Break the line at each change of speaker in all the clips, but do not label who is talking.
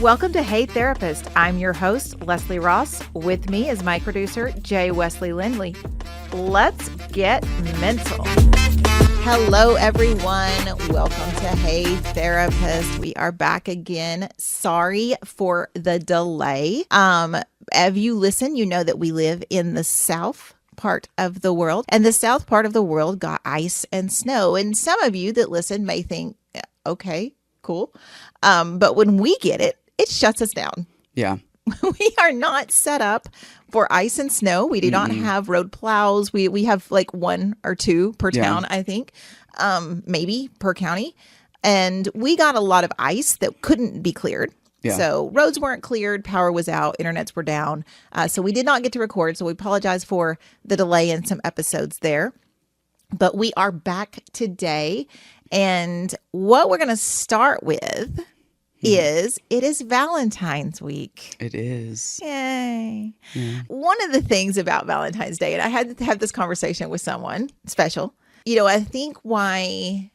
Welcome to Hey Therapist. I'm your host, Leslie Ross. With me is my producer, Jay Wesley Lindley. Let's get mental. Hello, everyone. Welcome to Hey Therapist. We are back again. Sorry for the delay. If you listen, you know that we live in the South part of the world, and the South part of the world got ice and snow. And some of you that listen may think, okay, cool. But when we get it, it shuts us down.
Yeah.
We are not set up for ice and snow. We do not have road plows. We have like one or two per town, I think, maybe per county. And we got a lot of ice that couldn't be cleared. Yeah. So roads weren't cleared, power was out, internets were down. So we did not get to record. So we apologize for the delay in some episodes there. But we are back today. And what we're going to start with is it is Valentine's week.
It is.
Yay. Yeah. One of the things about Valentine's Day, and I had to have this conversation with someone special, I think why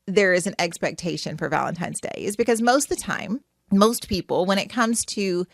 there is an expectation for Valentine's Day is because most of the time, most people, when it comes to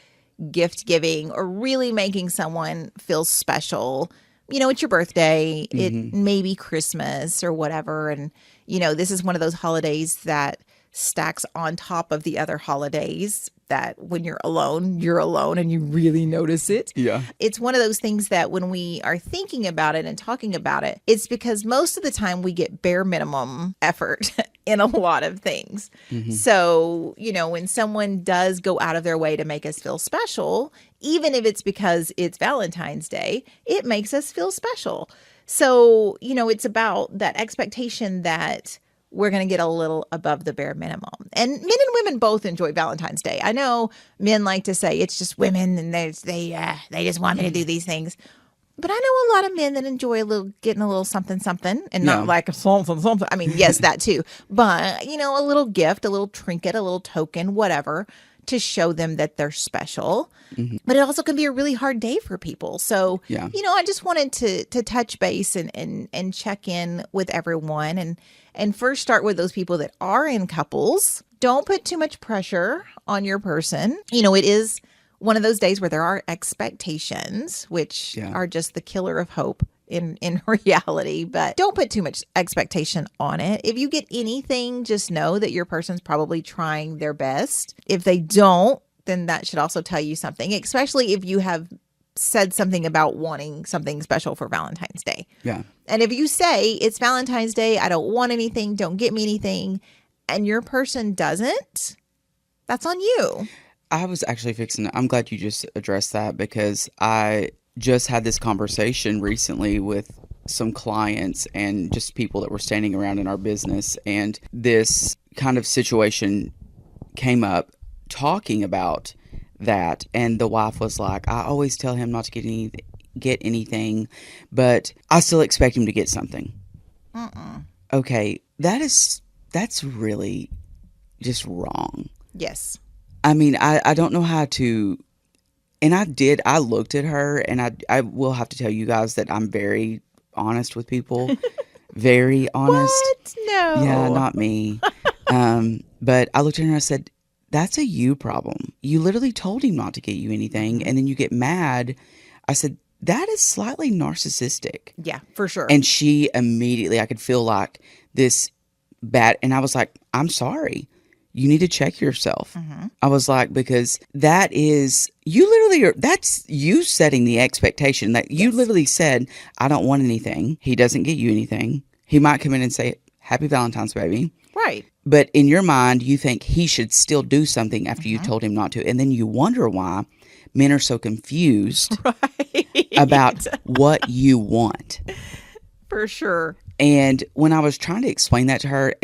gift giving or really making someone feel special, it's your birthday, it may be Christmas or whatever. And, this is one of those holidays that stacks on top of the other holidays that when you're alone and you really notice it. Yeah. It's one of those things that when we are thinking about it and talking about it, it's because most of the time we get bare minimum effort in a lot of things. So, when someone does go out of their way to make us feel special, even if it's because it's Valentine's Day, it makes us feel special. So, it's about that expectation that we're going to get a little above the bare minimum. And men and women both enjoy Valentine's Day. I know men like to say it's just women and they just want me to do these things. But I know a lot of men that enjoy getting a little something and not like a something. I mean, yes, that too. But, a little gift, a little trinket, a little token, whatever, to show them that they're special. But it also can be a really hard day for people. So, I just wanted to touch base and check in with everyone and first start with those people that are in couples. Don't put too much pressure on your person. It is one of those days where there are expectations, which are just the killer of hope in reality, but don't put too much expectation on it. If you get anything, just know that your person's probably trying their best. If they don't, then that should also tell you something, especially if you have said something about wanting something special for Valentine's Day. Yeah. And if you say it's Valentine's Day, I don't want anything, don't get me anything, and your person doesn't, that's on you.
I was actually I'm glad you just addressed that because I just had this conversation recently with some clients and just people that were standing around in our business. And this kind of situation came up talking about that. And the wife was like, I always tell him not to get anything, but I still expect him to get something. Okay. That's really just wrong.
Yes.
I mean, I don't know how to, and I looked at her and I will have to tell you guys that I'm very honest with people, very honest.
What? No.
Yeah, not me. But I looked at her and I said, that's a you problem. You literally told him not to get you anything and then you get mad. I said, that is slightly narcissistic.
Yeah, for sure.
And she immediately, I could feel like this bad, and I was like, I'm sorry. You need to check yourself. I was like, because that is, that's you setting the expectation that you literally said, I don't want anything. He doesn't get you anything. He might come in and say, Happy Valentine's, baby.
Right.
But in your mind, you think he should still do something after you told him not to. And then you wonder why men are so confused about what you want.
For sure.
And when I was trying to explain that to her,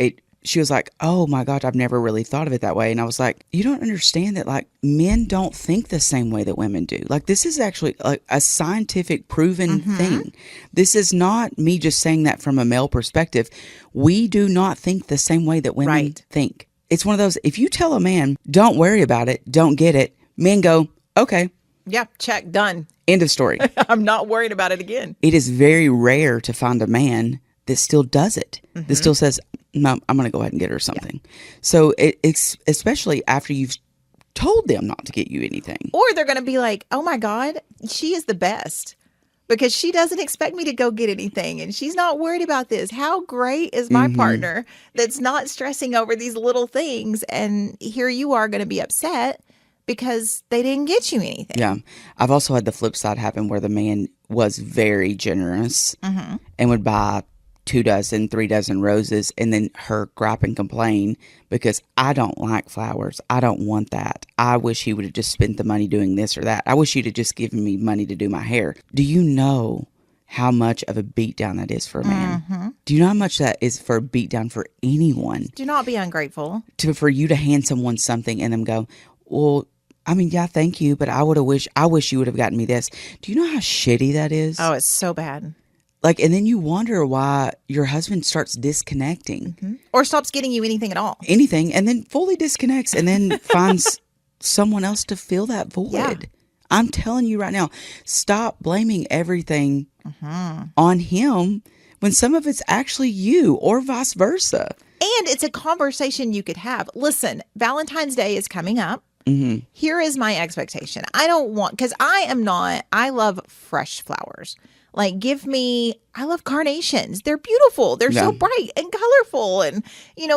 she was like, oh my gosh, I've never really thought of it that way. And I was like, you don't understand that like men don't think the same way that women do. Like this is actually a scientific proven thing. This is not me just saying that from a male perspective. We do not think the same way that women think. It's one of those, if you tell a man, don't worry about it, don't get it, men go, okay.
Yeah, check, done.
End of story.
I'm not worried about it again.
It is very rare to find a man that still does it, that still says, no, I'm going to go ahead and get her something. Yeah. So it's especially after you've told them not to get you anything.
Or they're going to be like, oh my God, she is the best because she doesn't expect me to go get anything. And she's not worried about this. How great is my partner that's not stressing over these little things? And here you are going to be upset because they didn't get you anything.
Yeah. I've also had the flip side happen where the man was very generous and would buy 2 dozen, 3 dozen roses, and then her gripe and complain because I don't like flowers. I don't want that. I wish he would have just spent the money doing this or that. I wish he'd have just given me money to do my hair. Do you know how much of a beatdown that is for a man? Do you know how much that is for a beatdown for anyone?
Do not be ungrateful.
For you to hand someone something and them go, well, I mean, yeah, thank you, but I wish you would have gotten me this. Do you know how shitty that is?
Oh, it's so bad.
Like, and then you wonder why your husband starts disconnecting.
Or stops getting you anything at all.
Anything, and then fully disconnects and then finds someone else to fill that void.
Yeah.
I'm telling you right now, stop blaming everything on him when some of it's actually you or vice versa.
And it's a conversation you could have. Listen, Valentine's Day is coming up. Here is my expectation. I don't want, because I love fresh flowers. Like, I love carnations. They're beautiful. They're so bright and colorful. And,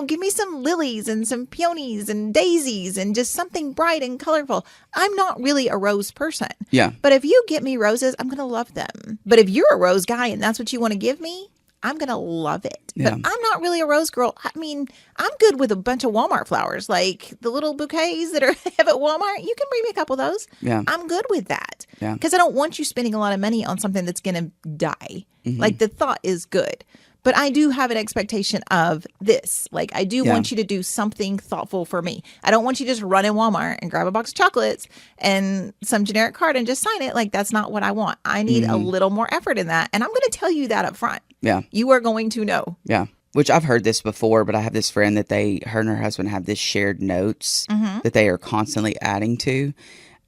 give me some lilies and some peonies and daisies and just something bright and colorful. I'm not really a rose person.
Yeah.
But if you get me roses, I'm going to love them. But if you're a rose guy and that's what you want to give me, I'm going to love it.
Yeah.
But I'm not really a rose girl. I mean, I'm good with a bunch of Walmart flowers, like the little bouquets that have at Walmart. You can bring me a couple of those.
Yeah.
I'm good with that.
Yeah.
Because I don't want you spending a lot of money on something that's going to die. Like, the thought is good. But I do have an expectation of this. Like, I do want you to do something thoughtful for me. I don't want you to just run in Walmart and grab a box of chocolates and some generic card and just sign it. Like, that's not what I want. I need a little more effort in that. And I'm going to tell you that up front.
Yeah.
You are going to know.
Yeah. Which I've heard this before, but I have this friend that her and her husband have this shared notes that they are constantly adding to.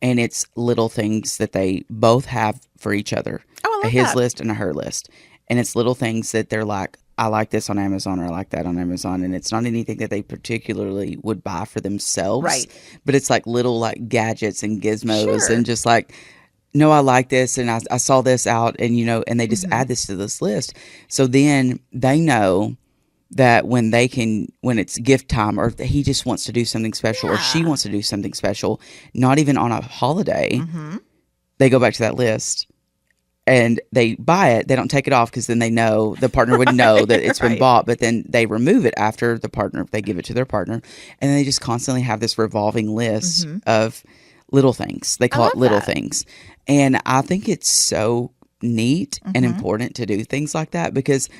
And it's little things that they both have for each other.
Oh, I love
his
that.
list and a her list. And it's little things that they're like, I like this on Amazon or I like that on Amazon. And it's not anything that they particularly would buy for themselves.
Right.
But it's like little like gadgets and gizmos
Sure.
and just like, no, I like this and I saw this out and, and they just add this to this list. So then they know that when it's gift time or he just wants to do something special or she wants to do something special, not even on a holiday, they go back to that list. And they buy it. They don't take it off because then they know the partner would know that it's been bought. But then they remove it after the partner. They give it to their partner, and they just constantly have this revolving list of little things. They call it little things, and I think it's so neat and important to do things like that because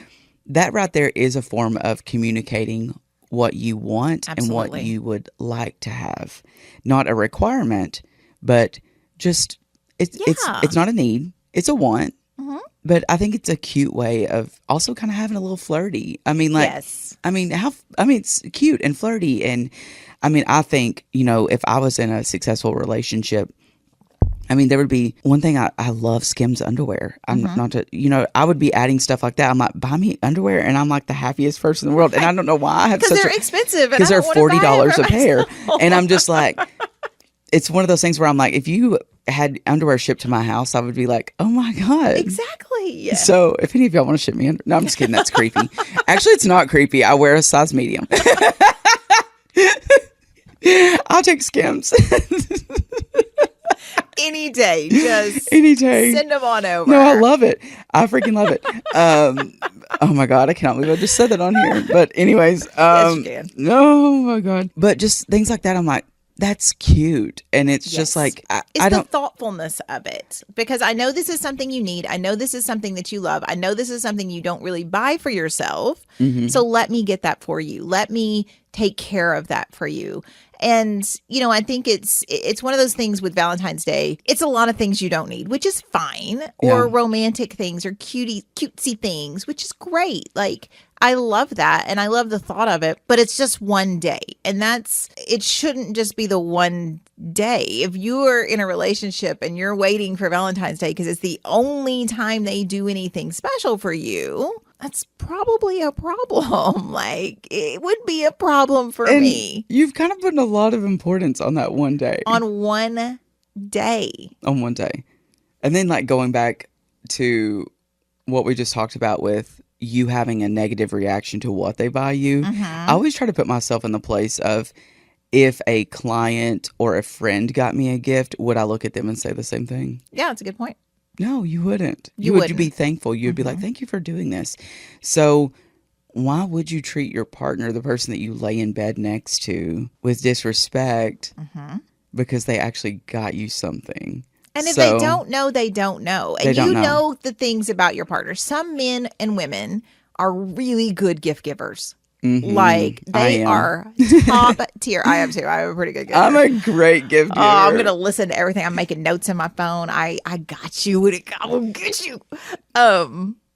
that right there is a form of communicating what you want and what you would like to have. Not a requirement, but just it's not a need. It's a want, but I think it's a cute way of also kind of having a little flirty. I mean, like, it's cute and flirty. And I mean, I think, if I was in a successful relationship, I mean, there would be one thing. I love Skims underwear. I'm not to, I would be adding stuff like that. I'm like, buy me underwear. And I'm like the happiest person in the world. And I don't know why I have
because they're expensive.
Because they're $40 a pair. And I'm just like, it's one of those things where I'm like, if you had underwear shipped to my house, I would be like, oh my God.
Exactly.
So if any of y'all want to ship me no, I'm just kidding. That's creepy. Actually, it's not creepy. I wear a size medium. I'll take Skims.
Any day. Just
any day.
Send them on over.
No, I love it. I freaking love it. Oh my God. I cannot believe I just said that on here. But anyways.
Yes, you can.
Oh my God. But just things like that. I'm like, that's cute. And it's just like,
it's the thoughtfulness of it. Because I know this is something you need. I know this is something that you love. I know this is something you don't really buy for yourself. So let me get that for you. Let me take care of that for you. And, I think it's one of those things with Valentine's Day. It's a lot of things you don't need, which is fine. Or romantic things or cutesy things, which is great. Like, I love that. And I love the thought of it. But it's just one day. And it shouldn't just be the one day. If you are in a relationship and you're waiting for Valentine's Day because it's the only time they do anything special for you, that's probably a problem. Like, it would be a problem for
And
me
you've kind of put a lot of importance on that one day.
on one day.
On one day. And then, like, going back to what we just talked about with you having a negative reaction to what they buy you, I always try to put myself in the place of, if a client or a friend got me a gift, would I look at them and say the same thing?
Yeah, that's a good point.
No, you wouldn't.
You
would
wouldn't.
be thankful. You'd be like, thank you for doing this. So why would you treat your partner, the person that you lay in bed next to, with disrespect because they actually got you something?
And if they don't know, they don't know. And you know the things about your partner. Some men and women are really good gift givers. Like, they are top tier. I am too. I'm a pretty good giver.
I'm a great gift giver.
I'm going to listen to everything. I'm making notes in my phone. I got you when it comes. I will get you.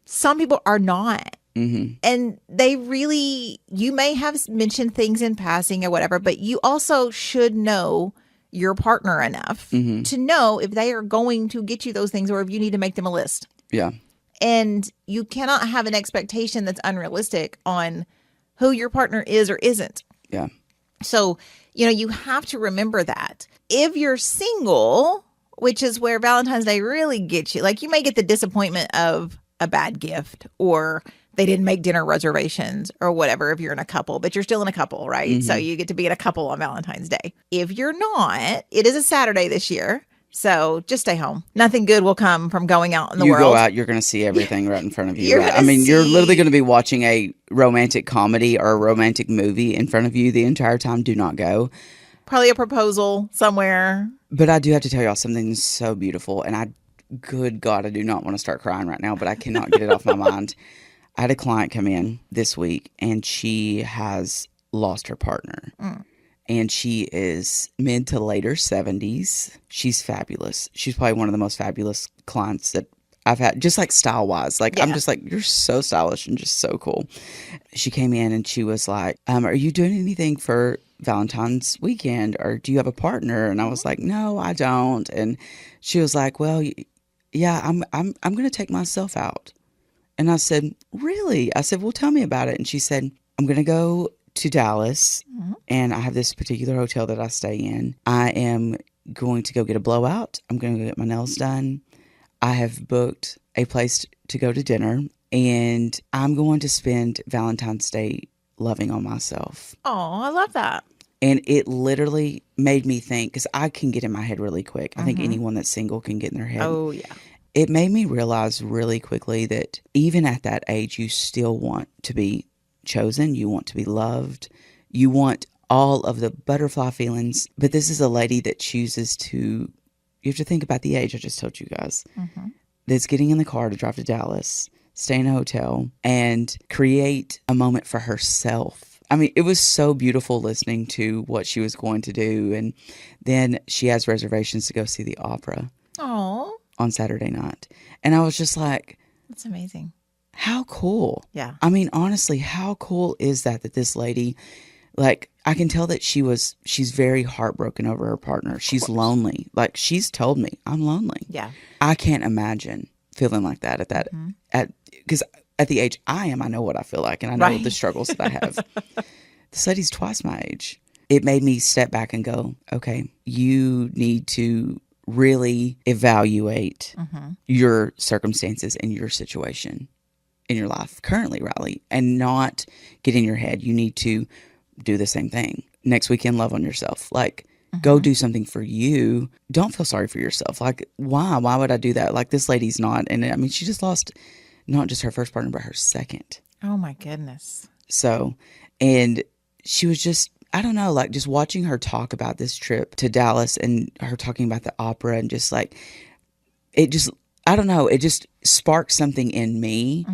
Some people are not. And they really, you may have mentioned things in passing or whatever, but you also should know your partner enough to know if they are going to get you those things or if you need to make them a list.
Yeah.
And you cannot have an expectation that's unrealistic on who your partner is or isn't.
Yeah.
So, you have to remember that. If you're single, which is where Valentine's Day really gets you, like, you may get the disappointment of a bad gift or they didn't make dinner reservations or whatever if you're in a couple, but you're still in a couple, right? So you get to be in a couple on Valentine's Day. If you're not, it is a Saturday this year. So just stay home. Nothing good will come from going out in the world.
You go out, you're going to see everything right in front of you.
You're
you're literally going to be watching a romantic comedy or a romantic movie in front of you the entire time. Do not go.
Probably a proposal somewhere.
But I do have to tell y'all something so beautiful. And good God, I do not want to start crying right now, but I cannot get it off my mind. I had a client come in this week and she has lost her partner. And she is mid to later 70s. She's fabulous. She's probably one of the most fabulous clients that I've had, just like style wise. Like, I'm just like, you're so stylish and just so cool. She came in and she was like, are you doing anything for Valentine's weekend, or do you have a partner? And I was like, no, I don't. And she was like, well, yeah, I'm going to take myself out. And I said, really? I said, well, tell me about it. And she said, I'm going to go to Dallas, and I have this particular hotel that I stay in. I am going to go get a blowout. I'm going to go get my nails done. I have booked a place to go to dinner, and I'm going to spend Valentine's Day loving on myself.
Oh, I love that.
And it literally made me think, because I can get in my head really quick. I think anyone that's single can get in their head.
Oh, yeah.
It made me realize really quickly that even at that age, you still want to be chosen. You want to be loved. You want all of the butterfly feelings. But this is a lady that chooses to, you have to think about the age I just told you guys, that's getting in the car to drive to Dallas, stay in a hotel, and create a moment for herself. I mean, it was so beautiful listening to what she was going to do. And then she has reservations to go see the opera on Saturday night. And I was just like,
that's amazing.
How cool.
Yeah.
I mean, honestly, how cool is that this lady, like, I can tell that she's very heartbroken over her partner. She's lonely. Like, she's told me, I'm lonely.
Yeah.
I can't imagine feeling like that because at the age I am, I know what I feel like, and I know the struggles that I have. This lady's twice my age. It made me step back and go, okay, you need to really evaluate your circumstances and your situation in your life currently, Riley, and not get in your head. You need to do the same thing. Next weekend, love on yourself. Like, go do something for you. Don't feel sorry for yourself. Like, why? Why would I do that? Like, this lady's not. And I mean, she just lost not just her first partner, but her second.
Oh, my goodness.
So, and she was just, I don't know, like, just watching her talk about this trip to Dallas and her talking about the opera and just like, it just, I don't know, it just sparked something in me.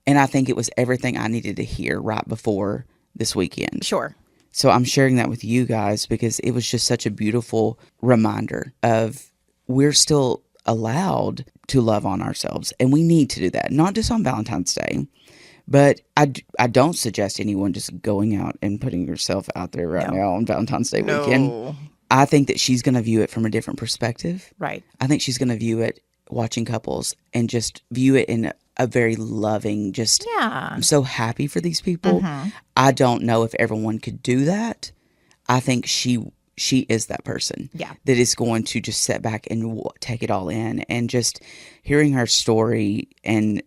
And I think it was everything I needed to hear right before this weekend.
Sure.
So I'm sharing that with you guys because it was just such a beautiful reminder of we're still allowed to love on ourselves. And we need to do that, not just on Valentine's Day. But I don't suggest anyone just going out and putting yourself out there now on Valentine's Day weekend. I think that she's going to view it from a different perspective.
Right.
I think she's going to view it watching couples and just view it in a very loving, just,
Yeah.
I'm so happy for these people. I don't know if everyone could do that. I think she is that person that is going to just sit back and take it all in. And just hearing her story and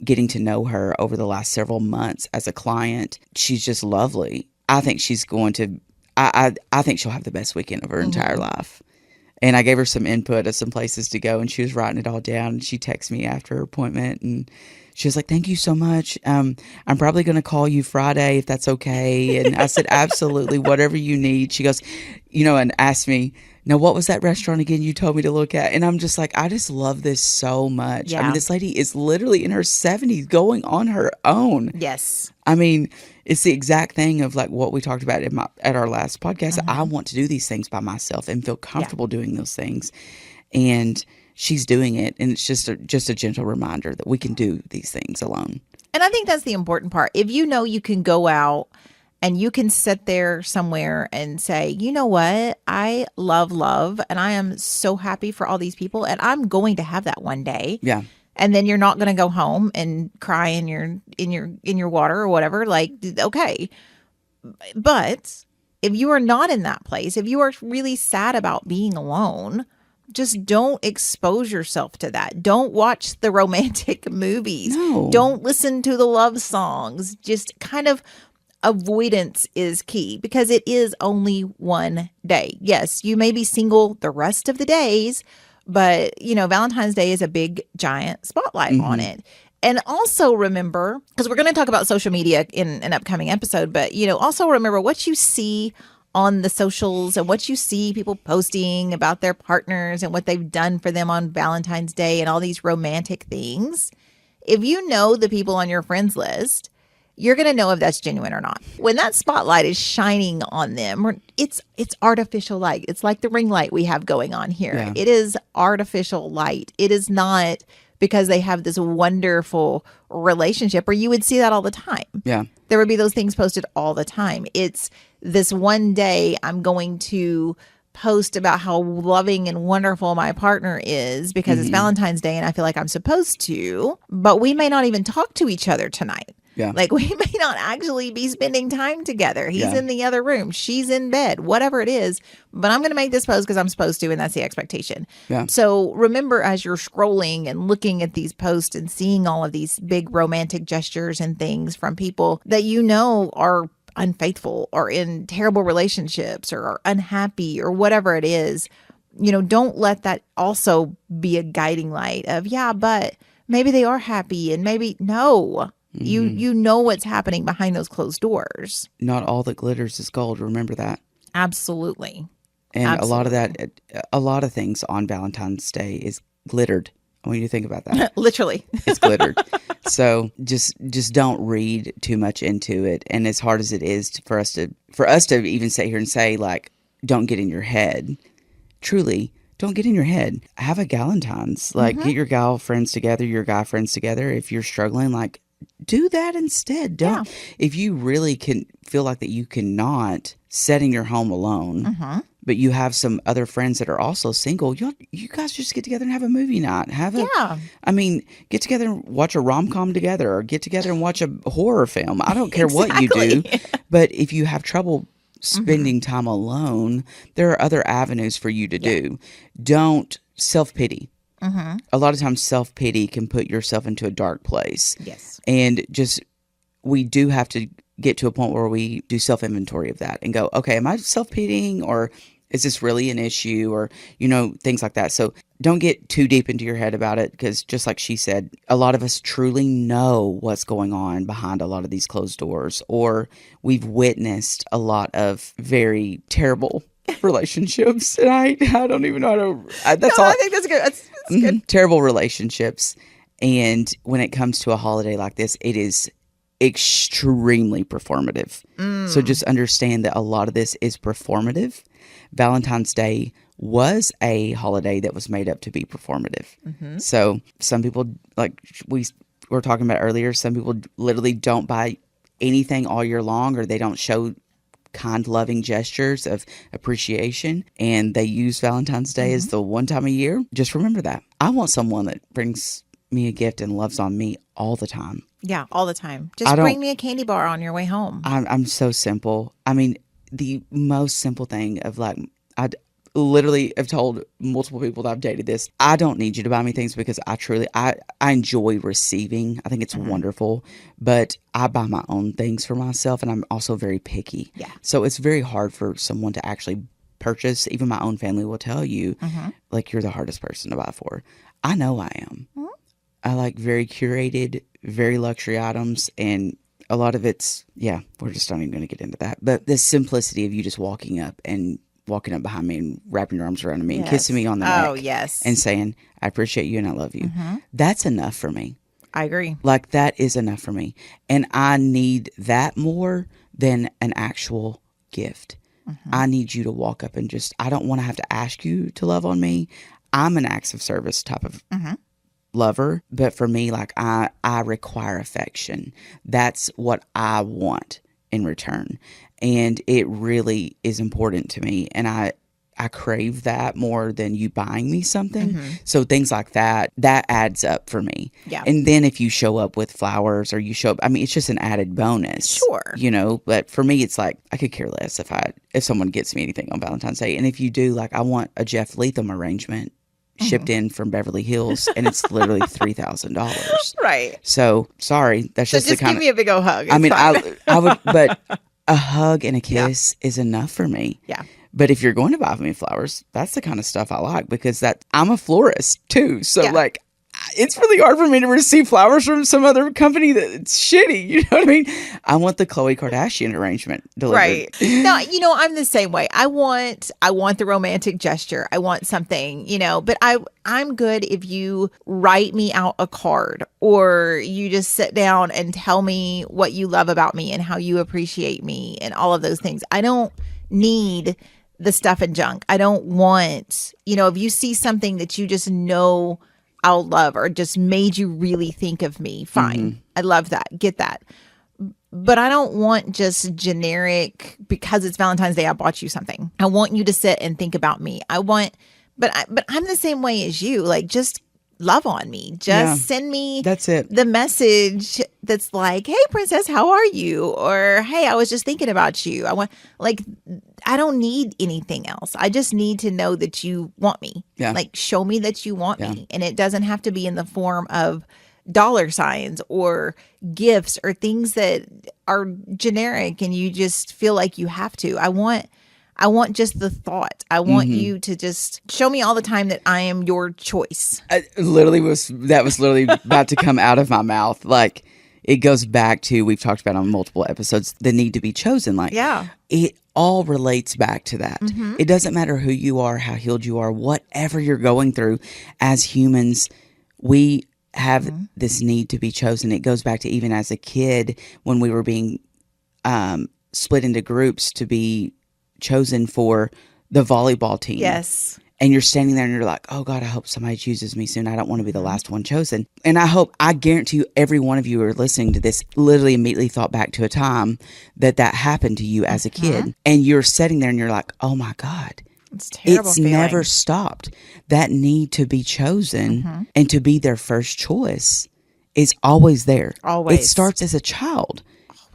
getting to know her over the last several months as a client, she's just lovely. I think she's going to, I think she'll have the best weekend of her entire life. And I gave her some input of some places to go, and she was writing it all down. And she texted me after her appointment, and she was like, "Thank you so much. I'm probably going to call you Friday if that's okay." And I said, "Absolutely, whatever you need." She goes, and asked me, "Now, what was that restaurant again you told me to look at?" And I'm just like, I just love this so much. I mean, this lady is literally in her 70s going on her own.
Yes.
I mean, it's the exact thing of like what we talked about at our last podcast. I want to do these things by myself and feel comfortable doing those things. And she's doing it. And it's just a gentle reminder that we can do these things alone.
And I think that's the important part. If you know you can go out and you can sit there somewhere and say, you know what? I love, and I am so happy for all these people, and I'm going to have that one day.
Yeah.
And then you're not going to go home and cry in your water or whatever. Like, okay. But if you are not in that place, if you are really sad about being alone, just don't expose yourself to that. Don't watch the romantic movies.
No.
Don't listen to the love songs. Just kind of avoidance is key, because it is only one day. Yes, you may be single the rest of the days, but, Valentine's Day is a big, giant spotlight on it. And also remember, because we're going to talk about social media in an upcoming episode, but, also remember what you see on the socials and what you see people posting about their partners and what they've done for them on Valentine's Day and all these romantic things. If you know the people on your friends list, you're going to know if that's genuine or not. When that spotlight is shining on them, it's artificial light. It's like the ring light we have going on here.
Yeah.
It is artificial light. It is not because they have this wonderful relationship, or you would see that all the time.
Yeah.
There would be those things posted all the time. It's this one day I'm going to post about how loving and wonderful my partner is because it's Valentine's Day and I feel like I'm supposed to, but we may not even talk to each other tonight.
Yeah.
Like, we may not actually be spending time together. He's in the other room. She's in bed, whatever it is. But I'm going to make this post because I'm supposed to, and that's the expectation.
Yeah.
So remember, as you're scrolling and looking at these posts and seeing all of these big romantic gestures and things from people that are unfaithful or in terrible relationships or are unhappy or whatever it is, don't let that also be a guiding light of, but maybe they are happy and maybe no. You know what's happening behind those closed doors.
Not all that glitters is gold. Remember that.
Absolutely.
And a lot of things on Valentine's Day is glittered. I want you to think about that.
Literally.
It's glittered. So just don't read too much into it. And as hard as it is for us to even sit here and say, like, don't get in your head. Truly, don't get in your head. Have a Galentine's. Like, get your gal friends together, your guy friends together. If you're struggling, like, do that instead. If you really can feel like that you cannot set in your home alone, but you have some other friends that are also single, you guys just get together and have a movie night. Get together and watch a rom-com together, or get together and watch a horror film. I don't care what you do, but if you have trouble spending time alone, there are other avenues for you to do. Don't self-pity. A lot of times self-pity can put yourself into a dark place.
Yes.
And we do have to get to a point where we do self-inventory of that and go, okay, am I self-pitying, or is this really an issue, or, things like that. So don't get too deep into your head about it, because just like she said, a lot of us truly know what's going on behind a lot of these closed doors, or we've witnessed a lot of very terrible relationships. And I don't even know how to,
I think that's good. That's good.
Terrible relationships. And when it comes to a holiday like this, it is extremely performative. So just understand that a lot of this is performative. Valentine's Day was a holiday that was made up to be performative. So some people, like we were talking about earlier, some people literally don't buy anything all year long, or they don't show kind, loving gestures of appreciation, and they use Valentine's Day as the one time a year. Just remember that. I want someone that brings me a gift and loves on me all the time.
Yeah, all the time. Just bring me a candy bar on your way home.
I'm so simple. I mean, the most simple thing of like, I literally have told multiple people that I've dated this. I don't need you to buy me things because I enjoy receiving. I think it's wonderful, but I buy my own things for myself, and I'm also very picky.
Yeah.
So it's very hard for someone to actually purchase. Even my own family will tell you, like, you're the hardest person to buy for. I know I am. I like very curated, very luxury items, and a lot of it's, we're just not even going to get into that. But the simplicity of you just walking up behind me and wrapping your arms around me and kissing me on the neck.
Oh, yes.
And saying, I appreciate you and I love you. That's enough for me.
I agree.
Like, that is enough for me. And I need that more than an actual gift. I need you to walk up and just, I don't want to have to ask you to love on me. I'm an acts of service type of lover, but for me, like, I require affection. That's what I want in return, and it really is important to me, and I crave that more than you buying me something. So things like that adds up for me.
Yeah.
And then if you show up with flowers or you show up, I mean, it's just an added bonus.
Sure.
You know, but for me, it's like, I could care less if someone gets me anything on Valentine's Day. And if you do, like, I want a Jeff Leatham arrangement shipped in from Beverly Hills, and it's literally $3,000.
Right.
So sorry, that's just the kind
give me a big old hug.
I mean,
fine.
I would, but a hug and a kiss is enough for me.
Yeah.
But if you're going to buy me flowers, that's the kind of stuff I like, because I'm a florist too. So like, it's really hard for me to receive flowers from some other company that's shitty. You know what I mean? I want the Khloe Kardashian arrangement delivered.
Right. No, you know, I'm the same way. I want the romantic gesture. I want something, you know, but I'm good if you write me out a card, or you just sit down and tell me what you love about me and how you appreciate me and all of those things. I don't need the stuff and junk. I don't want, you know, if you see something that you just know I'll love, or just made you really think of me, fine. I love that. Get that. But I don't want just generic, because it's Valentine's Day, I bought you something. I want you to sit and think about me. But I'm the same way as you. Like, just love on me. Just send me
That's it.
the message that's like, hey, princess, how are you? Or, hey, I was just thinking about you. I don't need anything else. I just need to know that you want me.
Yeah.
Like, show me that you want me. And it doesn't have to be in the form of dollar signs or gifts or things that are generic and you just feel like you have to. I want just the thought. I want you to just show me all the time that I am your choice.
That was literally about to come out of my mouth. Like, it goes back to, we've talked about on multiple episodes, the need to be chosen. Like, it all relates back to that. It doesn't matter who you are, how healed you are, whatever you're going through. As humans, we have this need to be chosen. It goes back to even as a kid, when we were being split into groups to be chosen for the volleyball team.
Yes.
And you're standing there and you're like, oh God, I hope somebody chooses me soon. I don't want to be the last one chosen. And I guarantee you, every one of you who are listening to this literally immediately thought back to a time that happened to you as a kid. And you're sitting there and you're like, oh my God.
It's terrible.
It's never stopped. That need to be chosen and to be their first choice is always there.
Always.
It starts as a child.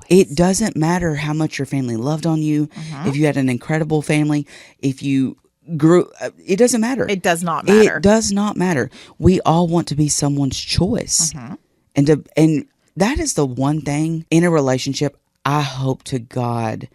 It doesn't matter how much your family loved on you. If you had an incredible family, if you grew, it doesn't matter.
It does not matter.
It does not matter. We all want to be someone's choice. And that is the one thing in a relationship I hope to God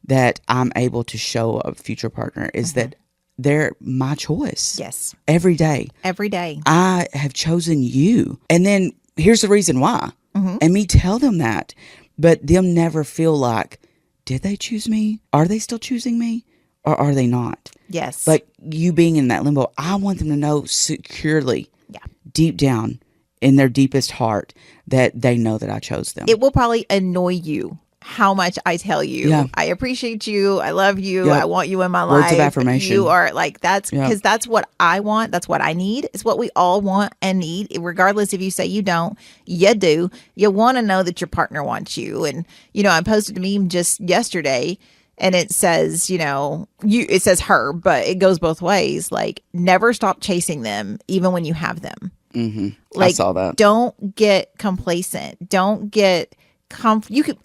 that I'm able to show a future partner is that they're my choice.
Yes.
Every day.
Every day.
I have chosen you. And then here's the reason why. And me tell them that. But them never feel like, did they choose me? Are they still choosing me? Or are they not?
Yes.
But you being in that limbo, I want them to know securely, deep down in their deepest heart, that they know that I chose them.
It will probably annoy you how much I tell you, I appreciate you, I love you, I want you in my life.
Words of affirmation.
You are like, that's because that's what I want. That's what I need. It's what we all want and need. Regardless if you say you don't, you do. You want to know that your partner wants you. And, you know, I posted a meme just yesterday and it says, you know, it says her, but it goes both ways. Like, never stop chasing them, even when you have them.
I saw that.
Don't get complacent. Don't get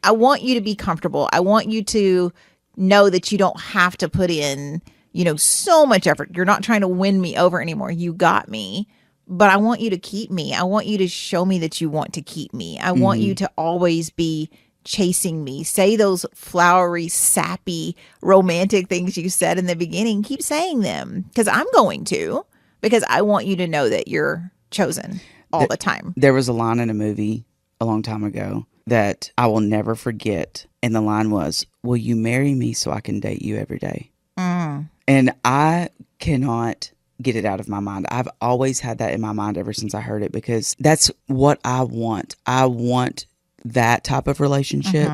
I want you to be comfortable. I want you to know that you don't have to put in, so much effort. You're not trying to win me over anymore. You got me. But I want you to keep me. I want you to show me that you want to keep me. I want you to always be chasing me. Say those flowery, sappy, romantic things you said in the beginning. Keep saying them, because I'm going to, because I want you to know that you're chosen all the time.
There was a line in a movie a long time ago that I will never forget. And the line was, "Will you marry me so I can date you every day?" And I cannot get it out of my mind. I've always had that in my mind ever since I heard it, because that's what I want. I want that type of relationship.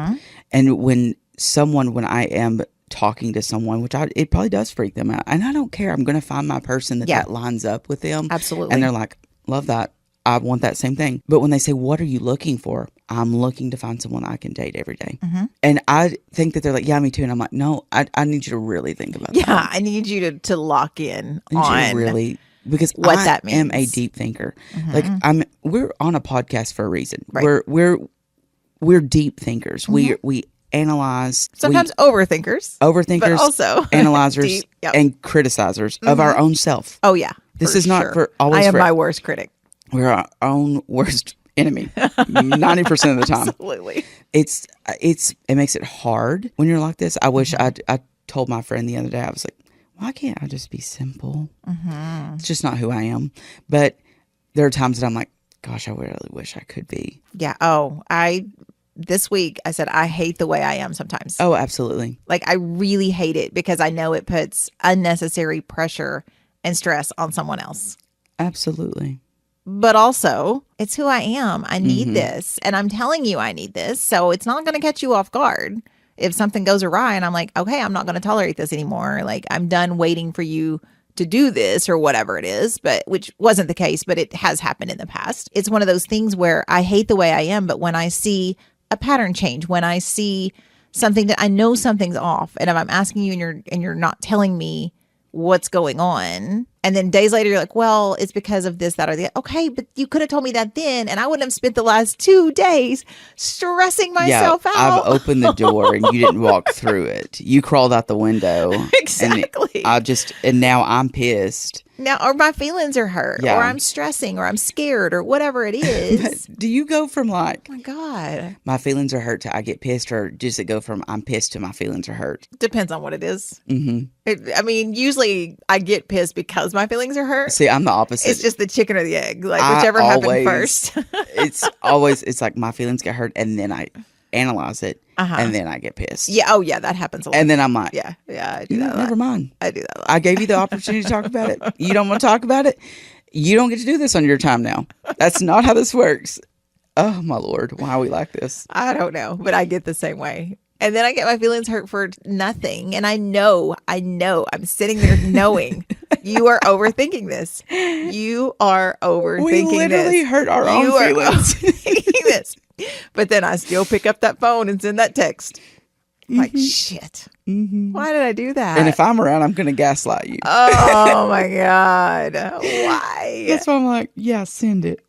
And when I am talking to someone, it probably does freak them out. And I don't care. I'm going to find my person that lines up with them.
Absolutely.
And they're like, love that. I want that same thing. But when they say, what are you looking for? I'm looking to find someone I can date every day. And I think that they're like, yeah, me too. And I'm like, no, I need you to really think about that.
Yeah, I need you to lock in on
really, because
what that means.
I am a deep thinker. Like we're on a podcast for a reason.
Right.
We're deep thinkers. We analyze.
Sometimes overthinkers, but also
analyzers
deep,
and criticizers of our own self.
Oh yeah,
this is not for always.
I am my worst critic.
We're our own worst enemy 90% of the time.
Absolutely.
It makes it hard when you're like this. I wish I told my friend the other day, I was like, why can't I just be simple? It's just not who I am. But there are times that I'm like, gosh, I really wish I could be.
Yeah. This week I said, I hate the way I am sometimes.
Oh, absolutely.
Like I really hate it, because I know it puts unnecessary pressure and stress on someone else.
Absolutely.
But also, it's who I am. I need this. And I'm telling you I need this. So it's not going to catch you off guard if something goes awry and I'm like, okay, I'm not going to tolerate this anymore. Like, I'm done waiting for you to do this or whatever it is, which wasn't the case, but it has happened in the past. It's one of those things where I hate the way I am, but when I see a pattern change, when I see something that I know something's off, and if I'm asking you and you're not telling me what's going on, and then days later you're like, well, it's because of this, that, or the, okay, but you could have told me that then, and I wouldn't have spent the last 2 days stressing myself out.
I've opened the door and you didn't walk through it. You crawled out the window.
Exactly.
And now I'm pissed.
Now, or my feelings are hurt, or I'm stressing, or I'm scared, or whatever it is.
Do you go from like,
oh my God,
my feelings are hurt to I get pissed, or does it go from I'm pissed to my feelings are hurt?
Depends on what it is. Usually I get pissed because my feelings are hurt.
See, I'm the opposite.
It's just the chicken or the egg, like whichever happened first.
It's like my feelings get hurt, and then I analyze it, and then I get pissed.
Yeah. Oh yeah, that happens a lot.
And then I'm like,
yeah, I do that.
Never mind.
I do that a lot.
I gave you the opportunity to talk about it. You don't want to talk about it. You don't get to do this on your time now. That's not how this works. Oh my Lord, why are we like this?
I don't know, but I get the same way. And then I get my feelings hurt for nothing. And I know, I'm sitting there knowing you are overthinking this. You are overthinking this.
We literally hurt our own feelings.
Overthinking this. But then I still pick up that phone and send that text. Like, shit. Why did I do that?
And if I'm around, I'm going to gaslight you.
Oh my God. Why?
That's why I'm like, yeah, send it.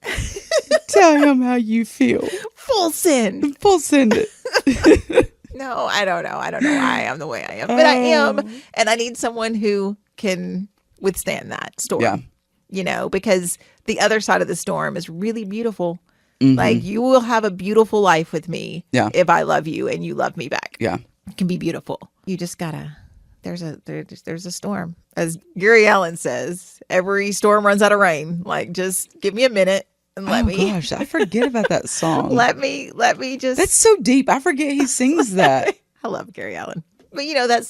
Tell him how you feel.
Full send.
Full send it.
No, I don't know. I don't know why I'm the way I am. But I am. And I need someone who can withstand that storm. Yeah. Because the other side of the storm is really beautiful. Like, you will have a beautiful life with me if I love you and you love me back.
Yeah.
It can be beautiful. You just gotta, there's a storm. As Gary Allen says, every storm runs out of rain. Like, just give me a minute and let me.
Gosh, I forget about that song.
let me just.
That's so deep. I forget he sings that.
I love Gary Allen. But that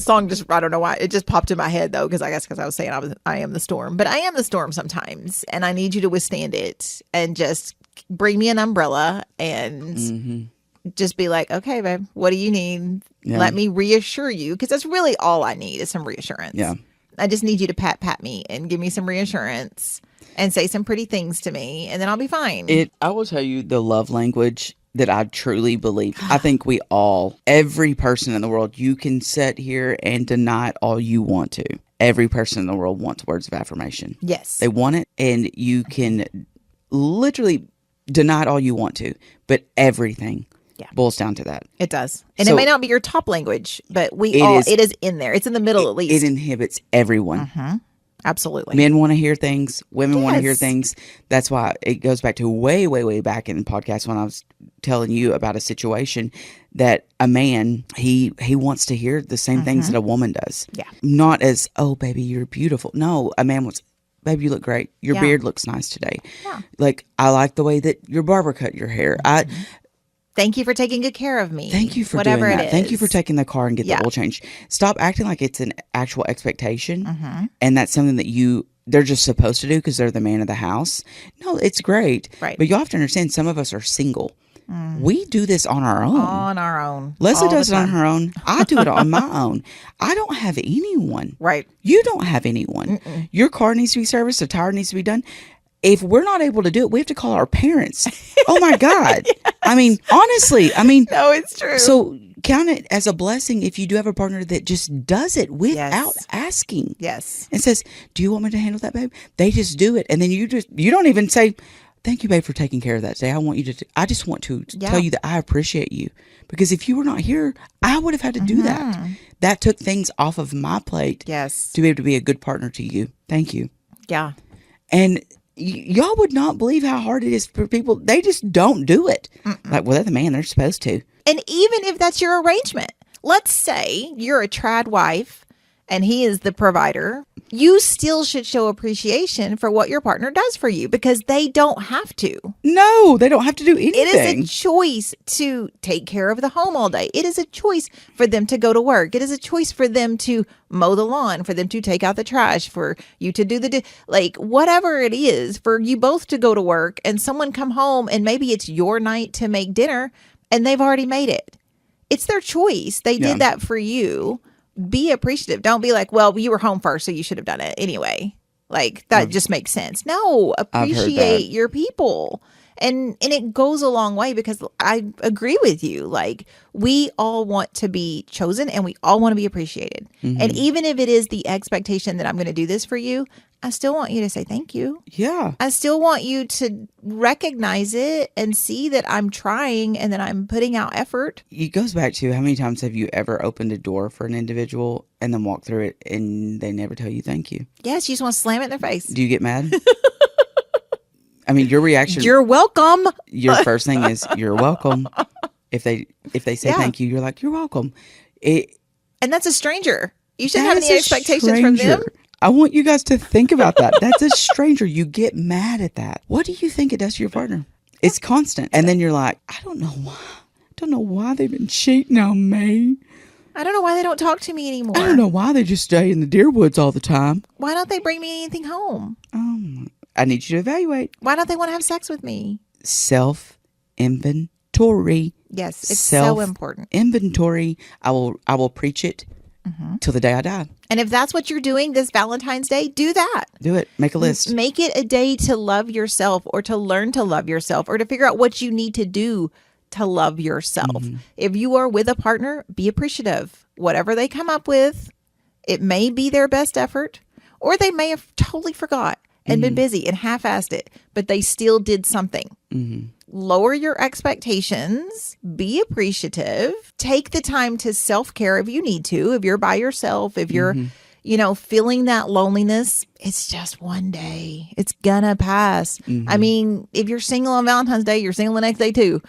song just, I don't know why, it just popped in my head though, because I was saying I am the storm. But I am the storm sometimes, and I need you to withstand it and just bring me an umbrella and just be like, okay, babe, what do you need? Yeah. Let me reassure you, because that's really all I need is some reassurance.
Yeah.
I just need you to pat me and give me some reassurance and say some pretty things to me, and then I'll be fine.
I will tell you the love language that I truly believe. I think every person in the world, you can sit here and deny it all you want to. every person in the world wants words of affirmation.
Yes.
They want it, and you can literally deny it all you want to, but everything boils down to that.
It does. And it may not be your top language, but it is in there. It's in the middle at least.
It inhibits everyone.
Mm-hmm. Absolutely.
Men want to hear things. Women want to hear things. That's why it goes back to way, way, way back in the podcast when I was telling you about a situation that a man, he wants to hear the same things that a woman does.
Yeah.
Not as, oh, baby, you're beautiful. No, a man wants, baby, you look great. Your beard looks nice today.
Yeah.
Like, I like the way that your barber cut your hair.
Thank you for taking good care of me.
Thank you for
whatever
doing that.
it is.
Thank you for taking the car and get the oil change. Stop acting like it's an actual expectation and that's something that they're just supposed to do because they're the man of the house. No, it's great.
Right.
But you have to understand some of us are single. We do this on our own.
On our own.
Leslie does it on her own. I do it on my own. I don't have anyone.
Right.
You don't have anyone. Your car needs to be serviced. The tire needs to be done. If we're not able to do it, we have to call our parents. Oh my God. Yes. I mean, honestly,
no, it's true.
So count it as a blessing if you do have a partner that just does it without asking.
Yes.
And says, do you want me to handle that, babe? They just do it. And then you don't even say, thank you, babe, for taking care of that today. I just want to tell you that I appreciate you. Because if you were not here, I would have had to do that. That took things off of my plate.
Yes.
To be able to be a good partner to you. Thank you.
Yeah.
And y'all would not believe how hard it is for people. They just don't do it. Like, well, they're the man. They're supposed to.
And even if that's your arrangement, let's say you're a trad wife and he is the provider, you still should show appreciation for what your partner does for you because they don't have to.
No, they don't have to do anything.
It is a choice to take care of the home all day. It is a choice for them to go to work. It is a choice for them to mow the lawn, for them to take out the trash, for you to do whatever it is, for you both to go to work and someone come home and maybe it's your night to make dinner and they've already made it. It's their choice. They did that for you. Be appreciative. Don't be like, well, you were home first, so you should have done it anyway. Like, that just makes sense. No, appreciate your people. And it goes a long way because I agree with you. Like, we all want to be chosen and we all want to be appreciated. And even if it is the expectation that I'm going to do this for you, I still want you to say thank you.
Yeah.
I still want you to recognize it and see that I'm trying and that I'm putting out effort.
It goes back to how many times have you ever opened a door for an individual and then walked through it and they never tell you thank you?
Yes, you just want to slam it in their face.
Do you get mad? I mean, your reaction.
You're welcome.
Your first thing is, you're welcome. If they say thank you, you're like, you're welcome. And
that's a stranger. You shouldn't have any expectations from them.
I want you guys to think about that. That's a stranger. You get mad at that. What do you think it does to your partner? It's constant. And then you're like, I don't know why. I don't know why they've been cheating on me.
I don't know why they don't talk to me anymore.
I don't know why they just stay in the deer woods all the time.
Why don't they bring me anything home?
I need you to evaluate.
Why don't they want to have sex with me?
Self-inventory.
Yes, it's so important.
Inventory. I will preach it till the day I die.
And if that's what you're doing this Valentine's Day, do that.
Do it. Make a list.
Make it a day to love yourself or to learn to love yourself or to figure out what you need to do to love yourself. If you are with a partner, be appreciative. Whatever they come up with, it may be their best effort or they may have totally forgot and been busy and half-assed it, but they still did something. Lower your expectations, be appreciative, take the time to self-care if you need to, if you're by yourself, if you're, feeling that loneliness, it's just one day. It's gonna pass. I mean, if you're single on Valentine's Day, you're single the next day too.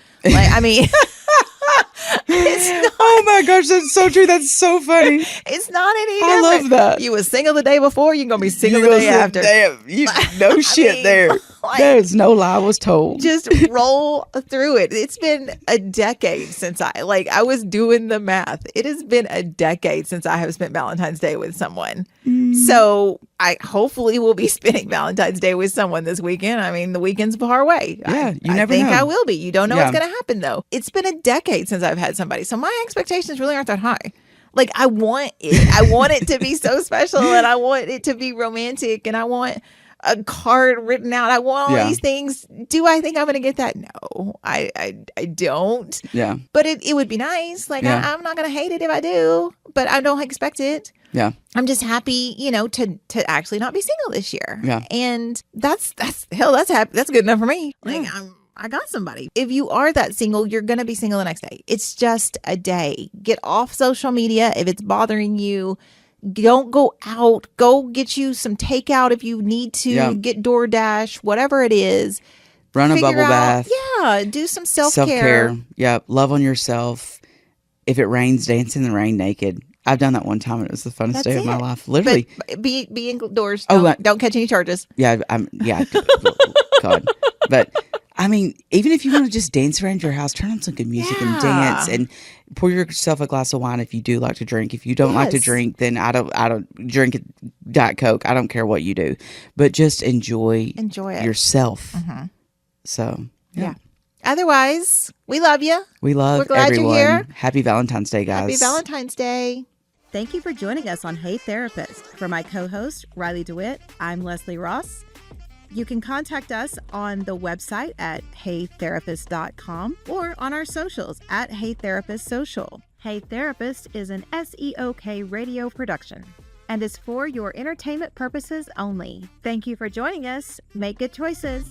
Oh my gosh, that's so true. That's so funny.
It's not any
I
different.
love that.
You was single the day before, you're going to be single the day after.
No shit there. There's no lie was told.
Just roll through it. It's been a decade since I was doing the math. It has been a decade since I have spent Valentine's Day with someone. So I hopefully will be spending Valentine's Day with someone this weekend. I mean, the weekend's far away.
Yeah, you never
know. I think
know.
I will be. You don't know what's going to happen though. It's been a decade since I've had somebody. So my expectations really aren't that high. Like, I want it. I want it to be so special and I want it to be romantic and I want a card written out. I want all
Yeah.
these things. Do I think I'm going to get that? No, I don't.
Yeah.
But it would be nice. Like,
Yeah.
I'm not going to hate it if I do, but I don't expect it.
Yeah.
I'm just happy, to actually not be single this year.
Yeah.
And that's happy. That's good enough for me. Like, I got somebody. If you are that single, you're going to be single the next day. It's just a day. Get off social media. If it's bothering you, don't go out. Go get you some takeout if you need to.
Yeah.
Get DoorDash, whatever it is.
Run a
Figure
bubble
out-
bath.
Yeah. Do some self-care.
Self-care. Yeah. Love on yourself. If it rains, dance in the rain naked. I've done that one time and it was the funnest day of my life. Literally.
But be indoors.
Oh,
Don't catch any charges.
Yeah. God. But I mean, even if you want to just dance around your house, turn on some good music and dance and pour yourself a glass of wine if you do like to drink. If you don't like to drink, then I don't drink Diet Coke. I don't care what you do, but just enjoy
it
yourself. So
yeah. Otherwise, we love you.
We love
We're glad
everyone.
you're here.
Happy Valentine's Day, guys.
Happy Valentine's Day.
Thank you for joining us on Hey Therapist. For my co-host, Riley DeWitt, I'm Leslie Ross. You can contact us on the website at heytherapist.com or on our socials at Hey Therapist Social. Hey Therapist is an SEOK radio production and is for your entertainment purposes only. Thank you for joining us. Make good choices.